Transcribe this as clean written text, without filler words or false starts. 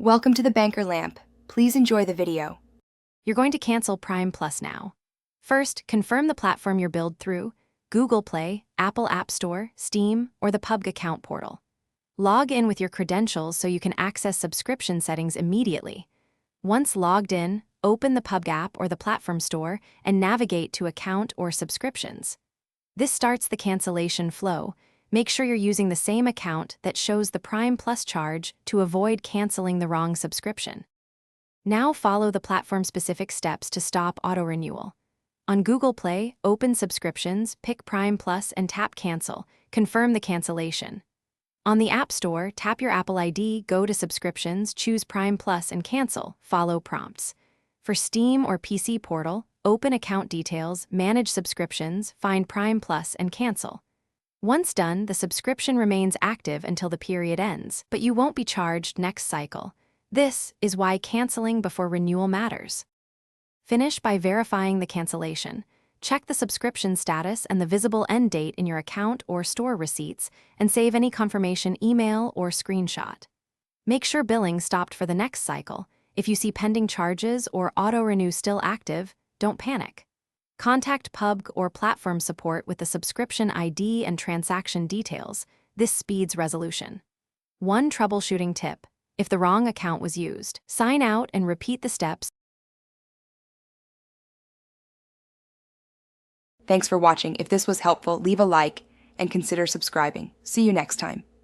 Welcome to the Banker Lamp. Please enjoy the video. You're going to cancel Prime Plus now. First, confirm the platform you're billed through: Google Play, Apple App Store, Steam, or the Pubg account portal. Log in with your credentials so you can access subscription settings immediately. Once logged in, open the Pubg app or the platform store and navigate to Account or Subscriptions. This starts the cancellation flow. Make sure you're using the same account that shows the Prime Plus charge to avoid canceling the wrong subscription. Now follow the platform-specific steps to stop auto-renewal. On Google Play, open Subscriptions, pick Prime Plus and tap Cancel. Confirm the cancellation. On the App Store, tap your Apple ID, go to Subscriptions, choose Prime Plus and cancel. Follow prompts. For Steam or PC portal, open Account Details, manage subscriptions, find Prime Plus and cancel. Once done, the subscription remains active until the period ends, but you won't be charged next cycle. This is why canceling before renewal matters. Finish by verifying the cancellation. Check the subscription status and the visible end date in your account or store receipts, and save any confirmation email or screenshot. Make sure billing stopped for the next cycle. If you see pending charges or auto-renew still active, don't panic. Contact Pubg or platform support with the subscription ID and transaction details. This speeds resolution. One troubleshooting tip: if the wrong account was used, sign out and repeat the steps. Thanks for watching. If this was helpful, leave a like and consider subscribing. See you next time.